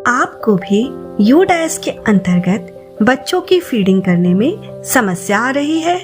आपको भी यूडाइस के अंतर्गत बच्चों की फीडिंग करने में समस्या आ रही है?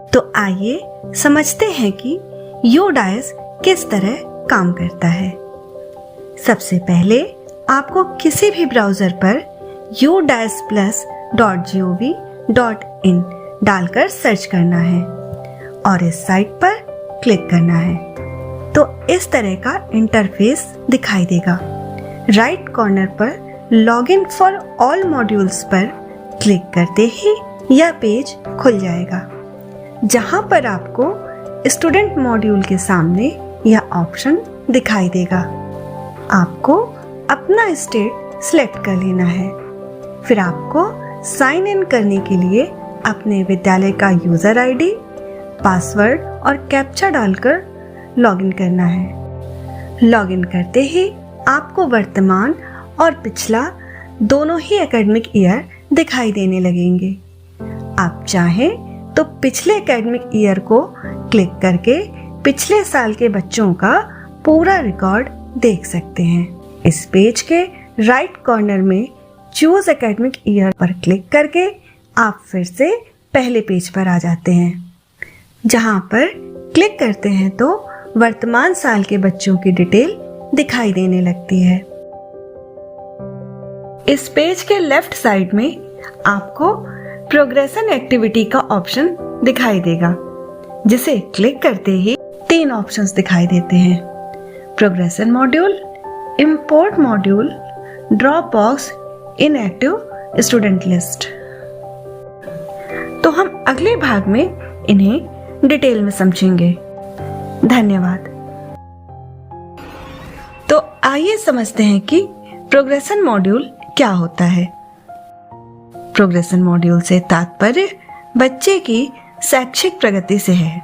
तो आइए समझते हैं कि यूडाइस किस तरह काम करता है। सबसे पहले आपको किसी भी ब्राउजर पर udisplus.gov.in डालकर सर्च करना है और इस साइट पर क्लिक करना है तो इस तरह का इंटरफेस दिखाई देगा। राइट कॉर्नर पर लॉगिन फॉर ऑल मॉड्यूल्स पर क्लिक करते ही यह पेज खुल जाएगा, जहां पर आपको स्टूडेंट मॉड्यूल के सामने यह ऑप्शन दिखाई देगा। आपको अपना स्टेट सिलेक्ट कर लेना है। फिर आपको साइन इन करने के लिए अपने विद्यालय का यूजर आईडी, पासवर्ड और कैप्चा डालकर लॉगिन करना है। लॉगिन करते ही आपको वर्तमान और पिछला दोनों ही एकेडमिक ईयर दिखाई देने लगेंगे। आप चाहें तो पिछले एकेडमिक ईयर को क्लिक करके पिछले साल के बच्चों का पूरा रिकॉर्ड देख सकते हैं। इस पेज के राइट कॉर्नर में चूज एकेडमिक ईयर पर क्लिक करके आप फिर से पहले पेज पर आ जाते हैं, जहां पर क्लिक करते हैं तो वर्तमान साल के बच्चों की डिटेल दिखाई देने लगती है। इस पेज के लेफ्ट साइड में आपको प्रोग्रेशन एक्टिविटी का ऑप्शन दिखाई देगा, जिसे क्लिक करते ही 3 ऑप्शंस दिखाई देते हैं: progression module, import module, drop box, inactive student list. तो हम अगले भाग में इन्हें डिटेल में समझेंगे। धन्यवाद। तो आइए समझते हैं कि प्रोग्रेशन मॉड्यूल क्या होता है। प्रोग्रेशन मॉड्यूल से तात्पर्य बच्चे की शैक्षिक प्रगति से है।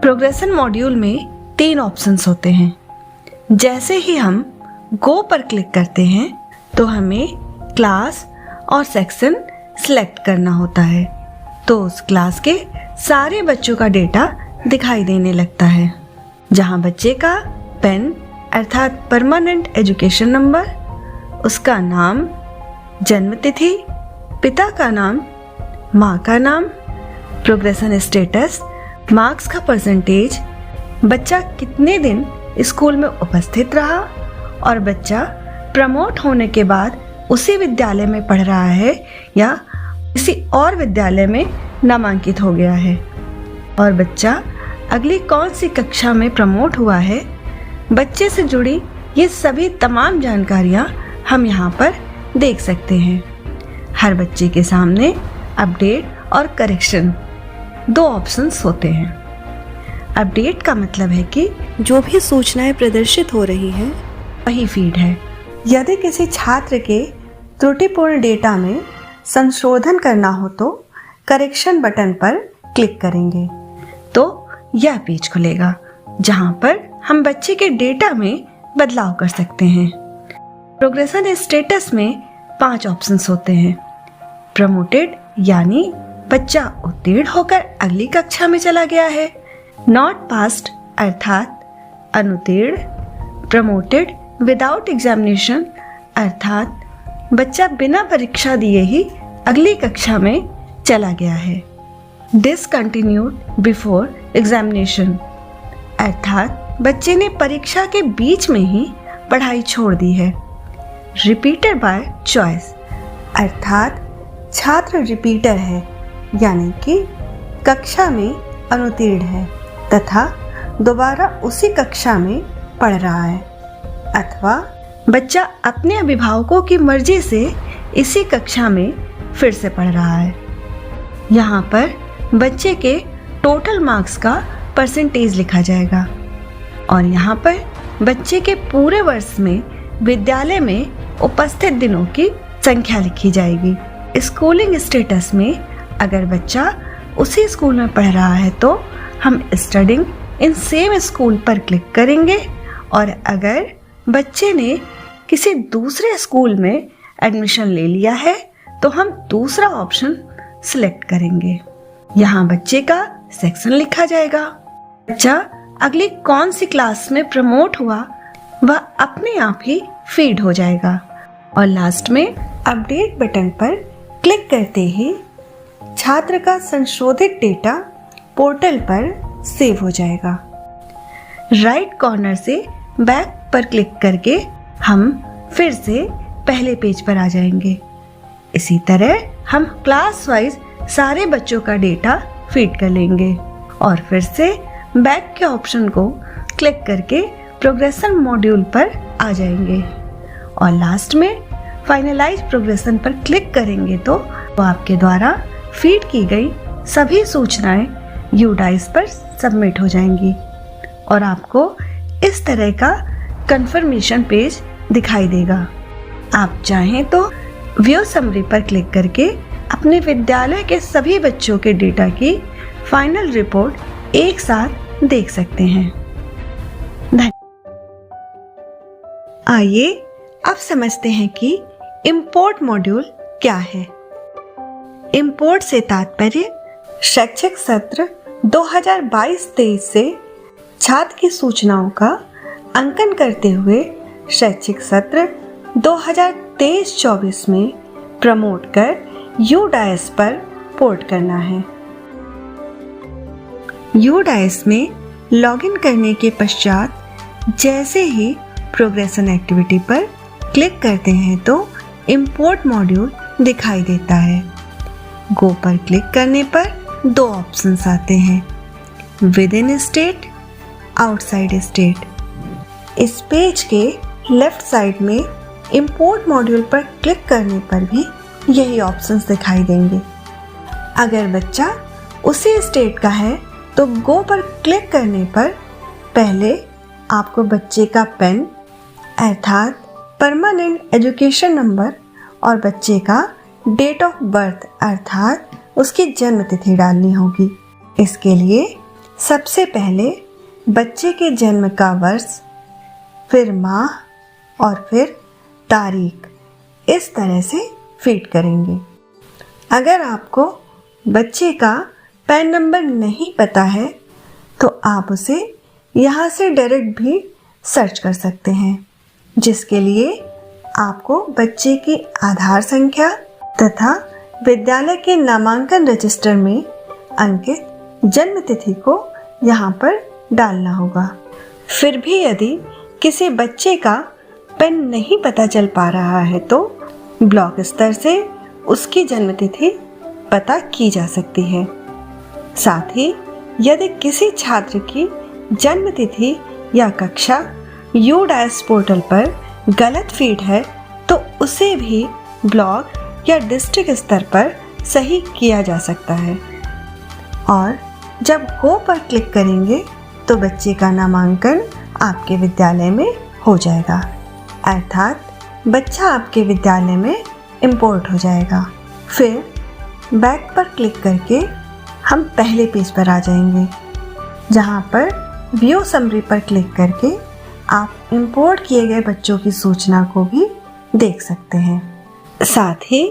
प्रोग्रेशन मॉड्यूल में 3 ऑप्शंस होते हैं। जैसे ही हम गो पर क्लिक करते हैं तो हमें क्लास और सेक्शन सिलेक्ट करना होता है, तो उस क्लास के सारे बच्चों का डेटा दिखाई देने लगता है, जहां बच्चे का पेन अर्थात परमानेंट एजुकेशन नंबर, उसका नाम, जन्म तिथि, पिता का नाम, माँ का नाम, प्रोग्रेशन स्टेटस, मार्क्स का परसेंटेज, बच्चा कितने दिन स्कूल में उपस्थित रहा और बच्चा प्रमोट होने के बाद उसी विद्यालय में पढ़ रहा है या किसी और विद्यालय में नामांकित हो गया है, और बच्चा अगली कौन सी कक्षा में प्रमोट हुआ है। बच्चे से जुड़ी ये सभी तमाम जानकारियाँ हम यहाँ पर देख सकते हैं। हर बच्चे के सामने अपडेट और करेक्शन 2 ऑप्शंस होते हैं। अपडेट का मतलब है कि जो भी सूचनाएं प्रदर्शित हो रही हैं वही फीड है। यदि किसी छात्र के त्रुटिपूर्ण डेटा में संशोधन करना हो तो करेक्शन बटन पर क्लिक करेंगे तो यह पेज खुलेगा, जहां पर हम बच्चे के डेटा में बदलाव कर सकते हैं। प्रोग्रेशन स्टेटस में 5 ऑप्शंस होते हैं। प्रमोटेड यानी बच्चा उत्तीर्ण होकर अगली कक्षा में चला गया है। नॉट पास्ड अर्थात अनुत्तीर्ण। प्रमोटेड विदाउट एग्जामिनेशन अर्थात बच्चा बिना परीक्षा दिए ही अगली कक्षा में चला गया है। डिसकंटिन्यूड बिफोर एग्जामिनेशन अर्थात बच्चे ने परीक्षा के बीच में ही पढ़ाई छोड़ दी है। रिपीटेड बाय चॉइस अर्थात छात्र रिपीटर है, यानी कि कक्षा में अनुत्तीर्ण है तथा दोबारा उसी कक्षा में पढ़ रहा है, अथवा बच्चा अपने अभिभावकों की मर्जी से इसी कक्षा में फिर से पढ़ रहा है। यहाँ पर बच्चे के टोटल मार्क्स का परसेंटेज लिखा जाएगा और यहाँ पर बच्चे के पूरे वर्ष में विद्यालय में उपस्थित दिनों की संख्या लिखी जाएगी। स्कूलिंग स्टेटस में अगर बच्चा उसी स्कूल में पढ़ रहा है तो हम स्टडिंग इन सेम स्कूल पर क्लिक करेंगे, और अगर बच्चे ने किसी दूसरे स्कूल में एडमिशन ले लिया है तो हम दूसरा ऑप्शन सिलेक्ट करेंगे। यहाँ बच्चे का सेक्शन लिखा जाएगा। बच्चा अगली कौन सी क्लास में प्रमोट हुआ वह अपने आप ही फीड हो जाएगा। और लास्ट में अपडेट बटन पर क्लिक करते ही छात्र का संशोधित डेटा पोर्टल पर सेव हो जाएगा। राइट कॉर्नर से बैक पर क्लिक करके हम फिर से पहले पेज पर आ जाएंगे। इसी तरह हम क्लास वाइज सारे बच्चों का डेटा फीड कर लेंगे और फिर से बैक के ऑप्शन को क्लिक करके प्रोग्रेशन मॉड्यूल पर आ जाएंगे और लास्ट में फाइनलाइज प्रोग्रेशन पर क्लिक करेंगे तो आपके द्वारा फीड की गई सभी सूचनाएं यूडाइस पर सबमिट हो जाएंगी और आपको इस तरह का कंफर्मेशन पेज दिखाई देगा। आप चाहें तो व्यू समरी पर क्लिक करके अपने विद्यालय के सभी बच्चों के डेटा की फाइनल रिपोर्ट एक साथ देख सकते हैं। आइए अब समझते हैं कि इंपोर्ट मॉड्यूल क्या है। इंपोर्ट से तात्पर्य शैक्षिक सत्र 2022-23 से छात्र की सूचनाओं का अंकन करते हुए शैक्षिक सत्र 2023-24 में प्रमोट कर यूडाइस पर पोर्ट करना है। यूडाइस में लॉगिन करने के पश्चात जैसे ही प्रोग्रेशन एक्टिविटी पर क्लिक करते हैं तो इंपोर्ट मॉड्यूल दिखाई देता है। गो पर क्लिक करने पर दो ऑप्शंस आते हैं, with in state, outside state. इस पेज के लेफ्ट साइड में इंपोर्ट मॉड्यूल पर क्लिक करने पर भी यही ऑप्शंस दिखाई देंगे। अगर बच्चा उसी स्टेट का है तो गो पर क्लिक करने पर पहले आपको बच्चे का पेन अर्थात परमानेंट एजुकेशन नंबर और बच्चे का डेट ऑफ बर्थ अर्थात उसकी जन्म तिथि डालनी होगी। इसके लिए सबसे पहले बच्चे के जन्म का वर्ष, फिर माह और फिर तारीख इस तरह से फीड करेंगे। अगर आपको बच्चे का पैन नंबर नहीं पता है तो आप उसे यहाँ से डायरेक्ट भी सर्च कर सकते हैं, जिसके लिए आपको बच्चे की आधार संख्या तथा विद्यालय के नामांकन रजिस्टर में अंकित जन्म तिथि को यहाँ पर डालना होगा। फिर भी यदि किसी बच्चे का पेन नहीं पता चल पा रहा है तो ब्लॉक स्तर से उसकी जन्म तिथि पता की जा सकती है। साथ ही यदि किसी छात्र की जन्म तिथि या कक्षा यूडाइस पोर्टल पर गलत फीड है तो उसे भी ब्लॉक या डिस्ट्रिक्ट स्तर पर सही किया जा सकता है। और जब गो पर क्लिक करेंगे तो बच्चे का नामांकन आपके विद्यालय में हो जाएगा, अर्थात बच्चा आपके विद्यालय में इंपोर्ट हो जाएगा। फिर बैक पर क्लिक करके हम पहले पेज पर आ जाएंगे, जहां पर व्यू समरी पर क्लिक करके आप इंपोर्ट किए गए बच्चों की सूचना को भी देख सकते हैं। साथ ही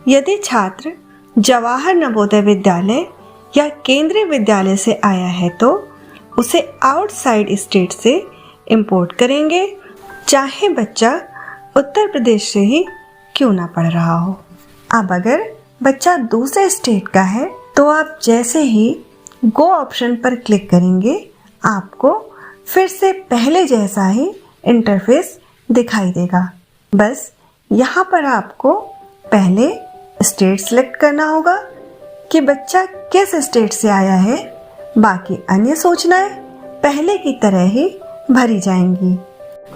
यदि छात्र जवाहर नवोदय विद्यालय या केंद्रीय विद्यालय से आया है तो उसे आउटसाइड स्टेट से इंपोर्ट करेंगे, चाहे बच्चा उत्तर प्रदेश से ही क्यों ना पढ़ रहा हो। अब अगर बच्चा दूसरे स्टेट का है तो आप जैसे ही गो ऑप्शन पर क्लिक करेंगे आपको फिर से पहले जैसा ही इंटरफेस दिखाई देगा। बस यहाँ पर आपको पहले स्टेट सेलेक्ट करना होगा कि बच्चा किस स्टेट से आया है। बाकी अन्य सूचनाएं पहले की तरह ही भरी जाएंगी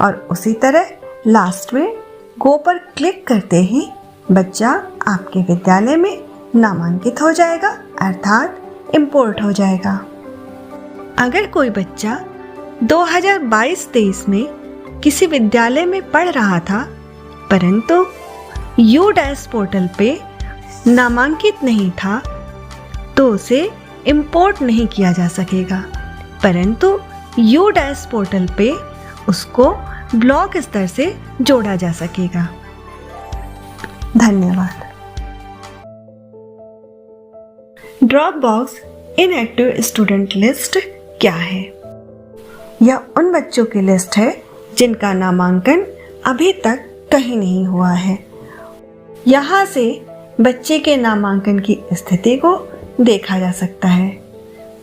और उसी तरह लास्ट में गो पर क्लिक करते ही बच्चा आपके विद्यालय में नामांकित हो जाएगा, अर्थात इंपोर्ट हो जाएगा। अगर कोई बच्चा 2022-23 में किसी विद्यालय में पढ़ रहा था परंतु यूडाइस पोर्टल पे नामांकित नहीं था तो उसे इंपोर्ट नहीं किया जा सकेगा, परंतु यूडाइस पोर्टल पे उसको ब्लॉक स्तर से जोड़ा जा सकेगा। धन्यवाद। Drop box inactive student list क्या है? यह उन बच्चों की लिस्ट है जिनका नामांकन अभी तक कहीं नहीं हुआ है। यहाँ से बच्चे के नामांकन की स्थिति को देखा जा सकता है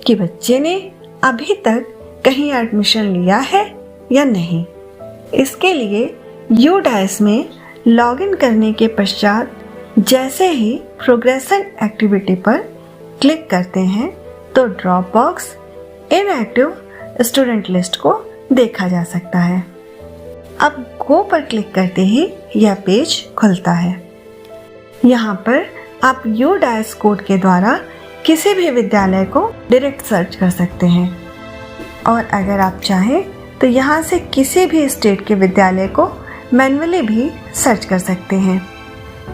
कि बच्चे ने अभी तक कहीं एडमिशन लिया है या नहीं। इसके लिए UDAS में लॉगिन करने के पश्चात जैसे ही प्रोग्रेशन एक्टिविटी पर क्लिक करते हैं तो drop box inactive student list को देखा जा सकता है। अब गो पर क्लिक करते ही यह पेज खुलता है। यहाँ पर आप UDAS कोड के द्वारा किसी भी विद्यालय को डायरेक्ट सर्च कर सकते हैं और अगर आप चाहें तो यहाँ से किसी भी स्टेट के विद्यालय को मैन्युअली भी सर्च कर सकते हैं।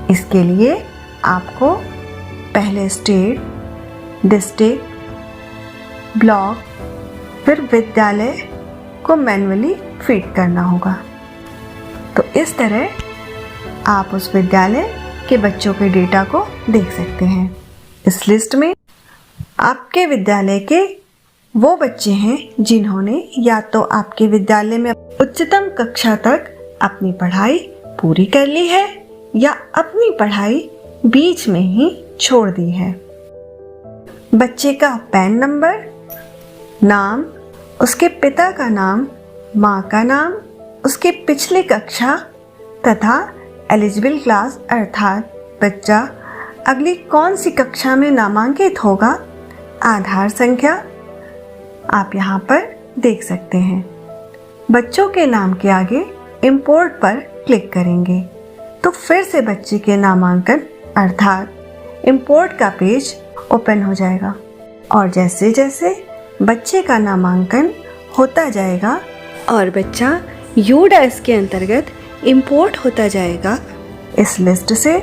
इसके लिए आपको पहले स्टेट, डिस्ट्रिक्ट, ब्लॉक, फिर विद्यालय को मैन्युअली फीड करना होगा। तो इस तरह आप उस विद्यालय के बच्चों के डेटा को देख सकते हैं। इस लिस्ट में आपके विद्यालय के वो बच्चे हैं जिन्होंने या तो आपके विद्यालय में उच्चतम कक्षा तक अपनी पढ़ाई पूरी कर ली है या अपनी पढ़ाई बीच में ही छोड़ दी है। बच्चे का पैन नंबर, नाम, उसके पिता का नाम, माँ का नाम, उसकी पिछली कक्षा तथा एलिजिबल क्लास अर्थात बच्चा अगली कौन सी कक्षा में नामांकित होगा, आधार संख्या आप यहाँ पर देख सकते हैं। बच्चों के नाम के आगे इंपोर्ट पर क्लिक करेंगे तो फिर से बच्चे के नामांकन अर्थात इंपोर्ट का पेज ओपन हो जाएगा और जैसे जैसे बच्चे का नामांकन होता जाएगा और बच्चा UDAS के अंतर्गत इंपोर्ट होता जाएगा, इस लिस्ट से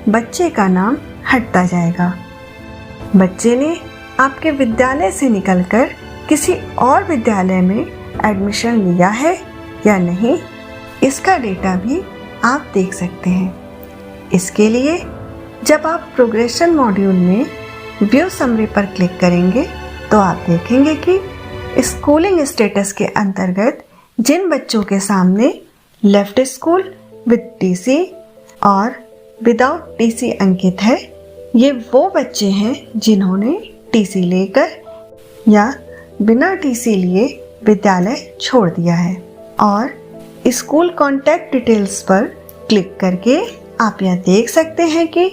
बच्चे का नाम हटता जाएगा। बच्चे ने आपके विद्यालय से निकलकर किसी और विद्यालय में एडमिशन लिया है या नहीं, इसका डेटा भी आप देख सकते हैं। इसके लिए जब आप प्रोग्रेशन मॉड्यूल में व्यू समरी पर क्लिक करेंगे तो आप देखेंगे कि स्कूलिंग स्टेटस के अंतर्गत जिन बच्चों के सामने लेफ्ट स्कूल विद TC और विदाउट TC अंकित है, ये वो बच्चे हैं जिन्होंने TC लेकर या बिना TC लिए विद्यालय छोड़ दिया है। और स्कूल कॉन्टैक्ट डिटेल्स पर क्लिक करके आप यह देख सकते हैं कि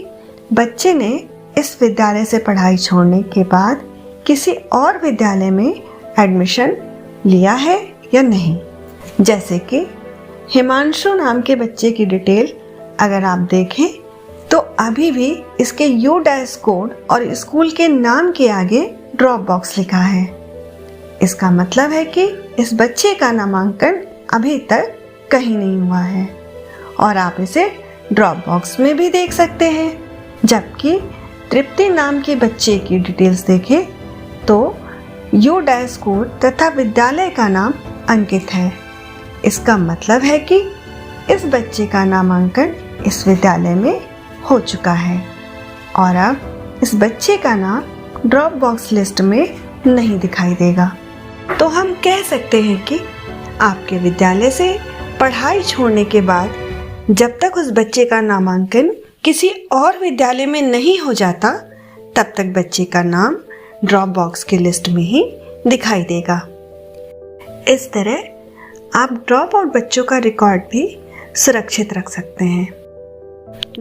बच्चे ने इस विद्यालय से पढ़ाई छोड़ने के बाद किसी और विद्यालय में एडमिशन लिया है या नहीं। जैसे कि हिमांशु नाम के बच्चे की डिटेल अगर आप देखें तो अभी भी इसके UDAS कोड और स्कूल के नाम के आगे ड्रॉप बॉक्स लिखा है। इसका मतलब है कि इस बच्चे का नामांकन अभी तक कहीं नहीं हुआ है और आप इसे ड्रॉप बॉक्स में भी देख सकते हैं। जबकि तृप्ति नाम के बच्चे की डिटेल्स देखें तो UDAS कोड तथा विद्यालय का नाम अंकित है। इसका मतलब है कि इस बच्चे का नामांकन इस विद्यालय में हो चुका है और अब इस बच्चे का नाम ड्रॉप बॉक्स लिस्ट में नहीं दिखाई देगा। तो हम कह सकते हैं कि आपके विद्यालय से पढ़ाई छोड़ने के बाद जब तक उस बच्चे का नामांकन किसी और विद्यालय में नहीं हो जाता तब तक बच्चे का नाम ड्रॉप बॉक्स की लिस्ट में ही दिखाई देगा। इस तरह आप ड्रॉप आउट बच्चों का रिकॉर्ड भी सुरक्षित रख सकते हैं।